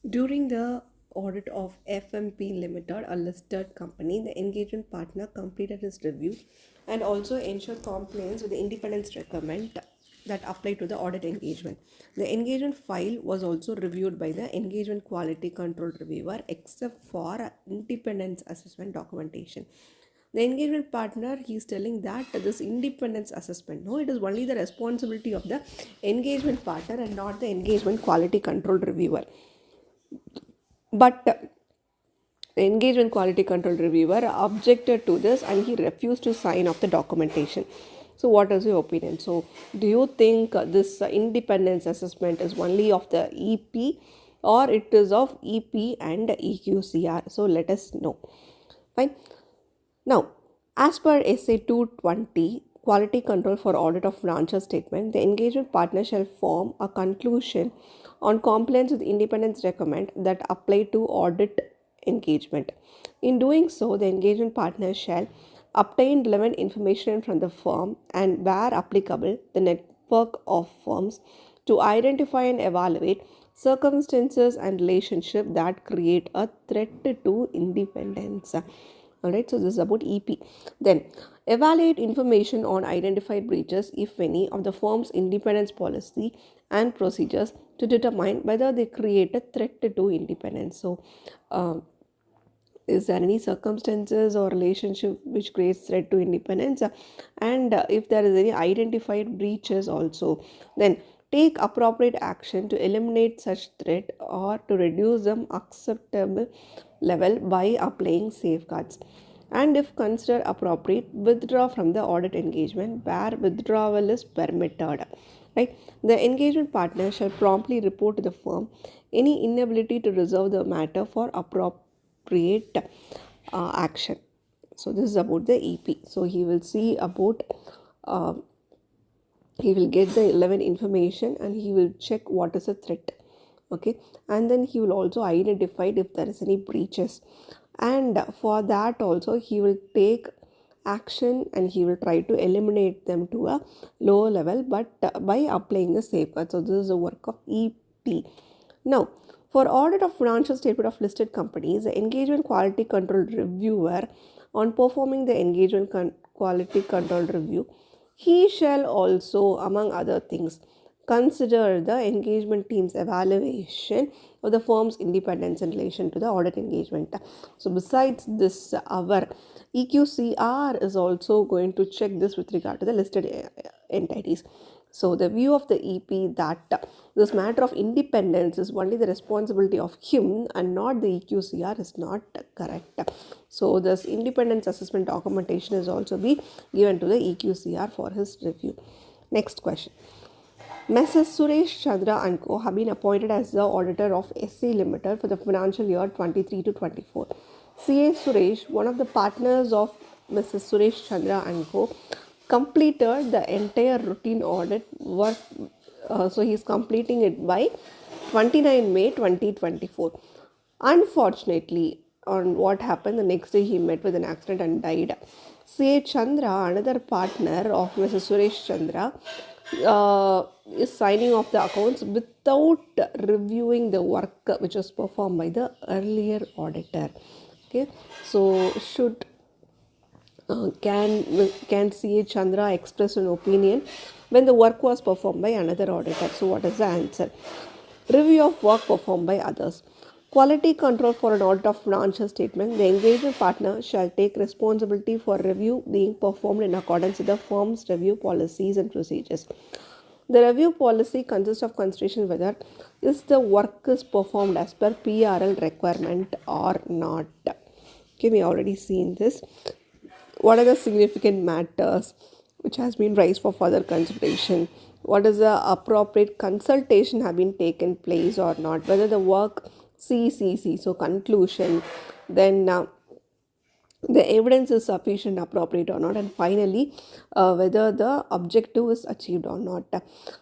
During the audit of FMP Limited, a listed company, the engagement partner completed his review and also ensured compliance with the independence requirement that apply to the audit engagement. The engagement file was also reviewed by the engagement quality control reviewer except for independence assessment documentation. The engagement partner, he is telling that this independence assessment, no, it is only the responsibility of the engagement partner and not the engagement quality control reviewer. But the engagement quality control reviewer objected to this and he refused to sign off the documentation. So, what is your opinion? So, do you think this independence assessment is only of the EP or it is of EP and EQCR? So, let us know. Fine. Now, as per SA 220, Quality Control for Audit of Branches statement, the engagement partner shall form a conclusion on compliance with independence recommend that apply to audit engagement. In doing so, the engagement partner shall obtain relevant information from the firm and, where applicable, the network of firms to identify and evaluate circumstances and relationship that create a threat to independence. Alright, so this is about EP. Then, evaluate information on identified breaches, if any, of the firm's independence policy and procedures to determine whether they create a threat to independence. So, is there any circumstances or relationship which creates threat to independence? And if there is any identified breaches also, then take appropriate action to eliminate such threat or to reduce them acceptable level by applying safeguards. And if considered appropriate, withdraw from the audit engagement where withdrawal is permitted. Right? The engagement partner shall promptly report to the firm any inability to resolve the matter for appropriate action. So this is about the EP. So he will see about he will get the 11 information and he will check what is a threat. Okay, and then he will also identify if there is any breaches, and for that also he will take action and he will try to eliminate them to a lower level, but by applying the safeguard. So this is the work of EP. Now, for audit of financial statement of listed companies, the engagement quality control reviewer, on performing the engagement quality control review, he shall also, among other things, consider the engagement team's evaluation of the firm's independence in relation to the audit engagement. So, besides this, our EQCR is also going to check this with regard to the listed entities. So, the view of the EP that this matter of independence is only the responsibility of him and not the EQCR is not correct. So, this independence assessment documentation is also be given to the EQCR for his review. Next question. Mrs. Suresh Chandra and Co. have been appointed as the auditor of SC Limited for the financial year 23 to 24. CA Suresh, one of the partners of Mrs. Suresh Chandra and Co., completed the entire routine audit work. So he is completing it by 29 May 2024. Unfortunately, on what happened, the next day he met with an accident and died. CA Chandra, another partner of Mrs. Suresh Chandra, is signing off the accounts without reviewing the work which was performed by the earlier auditor. Okay, so should can CA Chandra express an opinion when the work was performed by another auditor? So what is the answer? Review of work performed by others. Quality control for an audit of financial statement. The engagement partner shall take responsibility for review being performed in accordance with the firm's review policies and procedures. The review policy consists of consideration whether is the work is performed as per PRL requirement or not. Okay, we already seen this. What are the significant matters which has been raised for further consideration? What is the appropriate consultation have been taken place or not? Whether the work CCC, so conclusion, then the evidence is sufficient, appropriate or not, and finally whether the objective is achieved or not.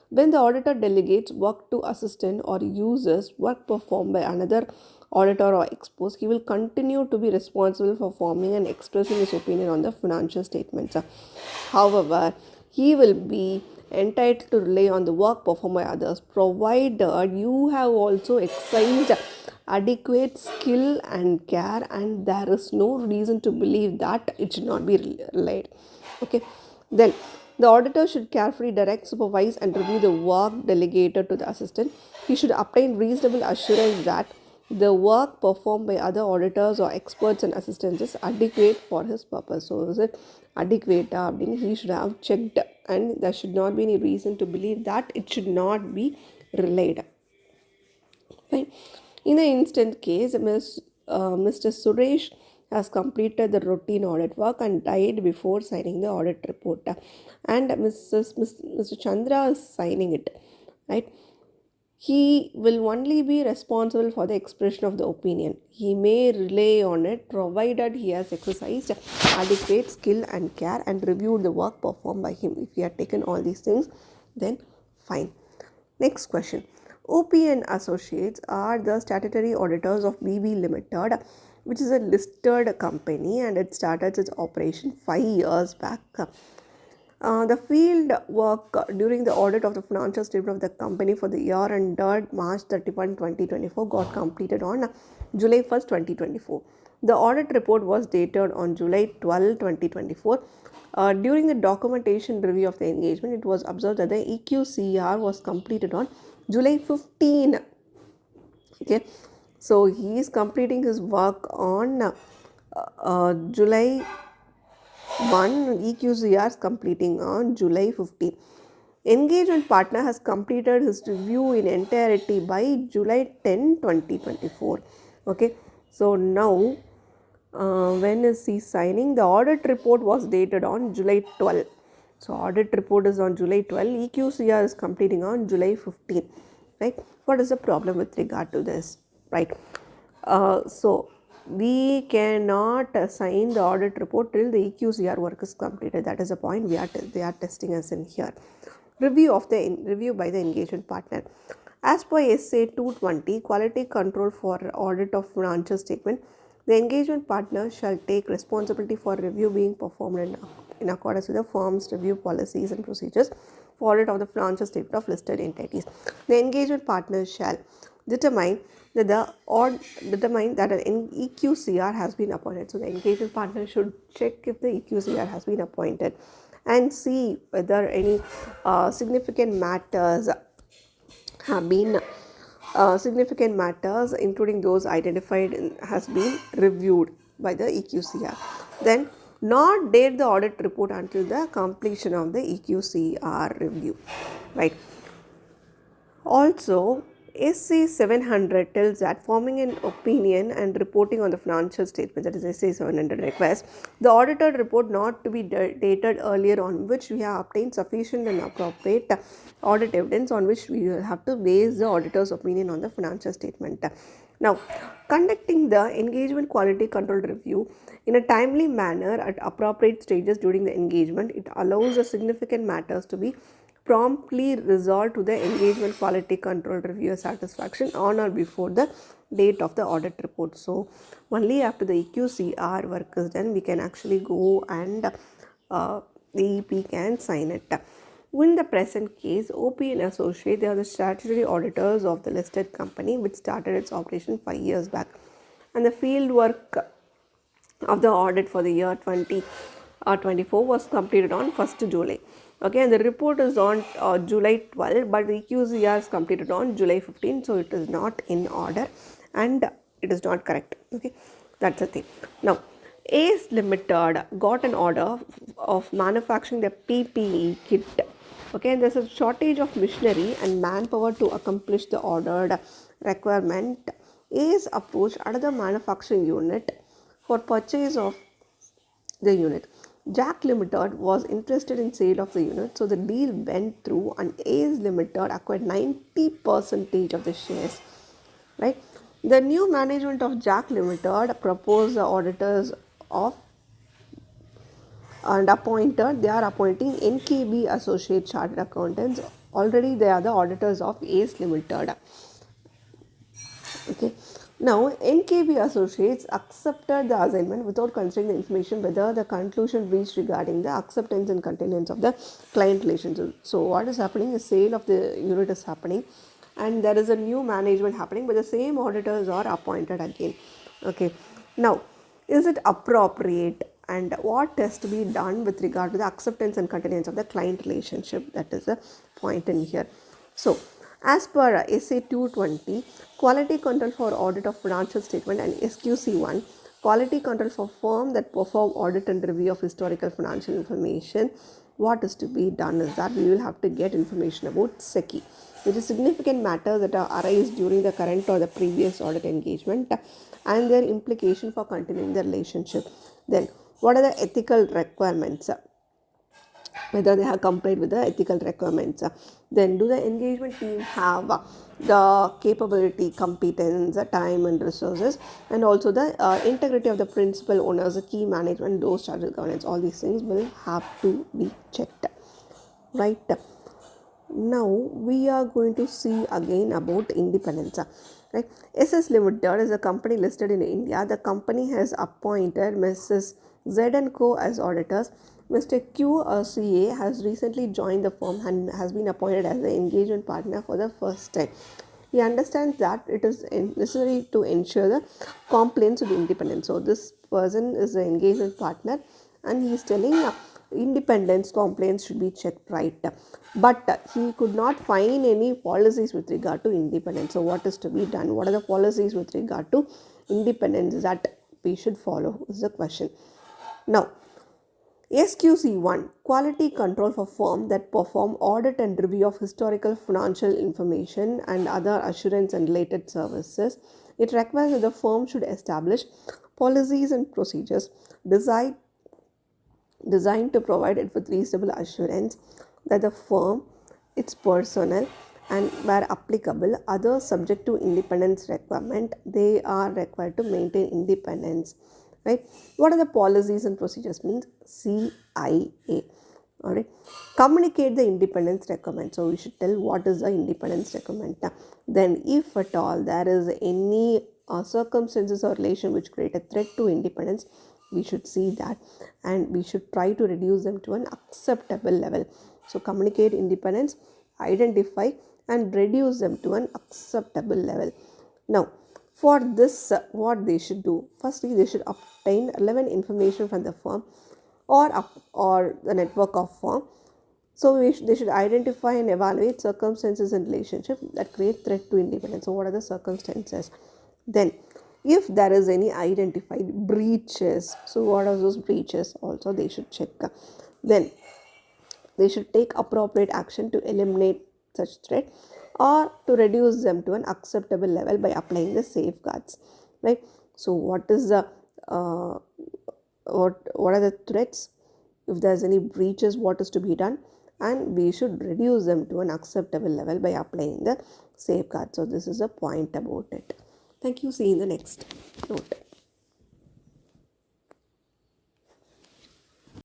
When the auditor delegates work to assistant or uses work performed by another auditor or expose, he will continue to be responsible for forming and expressing his opinion on the financial statements. However, he will be entitled to rely on the work performed by others, provided you have also exercised adequate skill and care, and there is no reason to believe that it should not be relied. Okay, then the auditor should carefully direct, supervise, and review the work delegated to the assistant. He should obtain reasonable assurance that the work performed by other auditors or experts and assistants is adequate for his purpose. So, is it adequate? He should have checked, and there should not be any reason to believe that it should not be relied. Fine. In the instant case, Mr. Suresh has completed the routine audit work and died before signing the audit report, and Mr. Chandra is signing it, right? He will only be responsible for the expression of the opinion. He may rely on it provided he has exercised adequate skill and care and reviewed the work performed by him. If he had taken all these things, then fine. Next question. OP and Associates are the statutory auditors of BB Limited, which is a listed company, and it started its operation 5 years back. The field work during the audit of the financial statement of the company for the year ended March 31, 2024 got completed on July 1st, 2024. The audit report was dated on July 12, 2024. During the documentation review of the engagement, it was observed that the EQCR was completed on July 15. Okay, so he is completing his work on July 1, EQCR is completing on July 15. Engagement partner has completed his review in entirety by July 10, 2024. Okay, so now when is he signing? The audit report was dated on July 12. So audit report is on July 12. EQCR is completing on July 15. Right? What is the problem with regard to this? Right? So we cannot sign the audit report till the EQCR work is completed. That is the point they are testing us in here. Review by the engagement partner. As per SA 220, quality control for audit of financial statement, the engagement partner shall take responsibility for review being performed in accordance with the firm's review policies and procedures for audit of the financial statement of listed entities. The engagement partner shall determine that an EQCR has been appointed. So the engagement partner should check if the EQCR has been appointed and see whether any significant matters have been including those identified has been reviewed by the EQCR. Then not date the audit report until the completion of the EQCR review. Right. Also, SC 700 tells that forming an opinion and reporting on the financial statements, that is SC 700 request, the audited report not to be dated earlier on which we have obtained sufficient and appropriate audit evidence on which we will have to base the auditor's opinion on the financial statement. Now, conducting the engagement quality control review in a timely manner at appropriate stages during the engagement, it allows the significant matters to be promptly resolved to the engagement quality control reviewer satisfaction on or before the date of the audit report. So, only after the EQCR work is done, we can actually go and the EP can sign it. In the present case, OP and Associate, they are the statutory auditors of the listed company which started its operation 5 years back. And the field work of the audit for the year 2024 was completed on 1st July. Okay, and the report is on July 12, but the EQCR is completed on July 15, so it is not in order and it is not correct. Okay, that's the thing. Now, ACE Limited got an order of manufacturing the PPE kit. Okay, and there's a shortage of machinery and manpower to accomplish the ordered requirement. ACE approached another manufacturing unit for purchase of the unit. Jack Limited was interested in sale of the unit, so the deal went through and ACE Limited acquired 90% of the shares. Right? The new management of Jack Limited proposed the auditors of and appointed. They are appointing NKB Associate Chartered Accountants. Already they are the auditors of ACE Limited. Okay. Now, NKB Associates accepted the assignment without considering the information whether the conclusion reached regarding the acceptance and continuance of the client relationship. So, what is happening? The sale of the unit is happening, and there is a new management happening, but the same auditors are appointed again. Okay. Now, is it appropriate, and what has to be done with regard to the acceptance and continuance of the client relationship? That is the point in here. So, as per SA 220, quality control for audit of financial statement, and SQC 1, quality control for firm that perform audit and review of historical financial information, what is to be done is that we will have to get information about SECI, which is significant matters that arise during the current or the previous audit engagement and their implication for continuing the relationship. Then, what are the ethical requirements? Whether they have complied with the ethical requirements. Then, do the engagement team have the capability, competence, time and resources, and also the integrity of the principal owners, the key management, those charges governance. All these things will have to be checked. Right. Now, we are going to see again about independence. Right. SS Limited is a company listed in India. The company has appointed Mrs. Z and Co as auditors. Mr. Q CA has recently joined the firm and has been appointed as the engagement partner for the first time. He understands that it is necessary to ensure the compliance with independence. So, this person is the engagement partner, and he is telling independence compliance should be checked, right? But he could not find any policies with regard to independence. So, what is to be done? What are the policies with regard to independence that we should follow is the question. Now, SQC 1, quality control for firm that perform audit and review of historical financial information and other assurance and related services. It requires that the firm should establish policies and procedures designed to provide it with reasonable assurance that the firm, its personnel, and where applicable, others subject to independence requirement, they are required to maintain independence. Right? What are the policies and procedures? Means CIA. All right. Communicate the independence requirement. So we should tell what is the independence requirement. Then, if at all there is any circumstances or relation which create a threat to independence, we should see that, and we should try to reduce them to an acceptable level. So communicate independence, identify and reduce them to an acceptable level. Now, for this, what they should do? Firstly, they should obtain relevant information from the firm or the network of firm. So they should identify and evaluate circumstances and relationships that create threat to independence. So what are the circumstances? Then, if there is any identified breaches, so what are those breaches? Also, they should check. Then, they should take appropriate action to eliminate such threat or to reduce them to an acceptable level by applying the safeguards. Right. So, what is the what are the threats? If there's any breaches, what is to be done? And we should reduce them to an acceptable level by applying the safeguards. So, this is a point about it. Thank you. See you in the next note.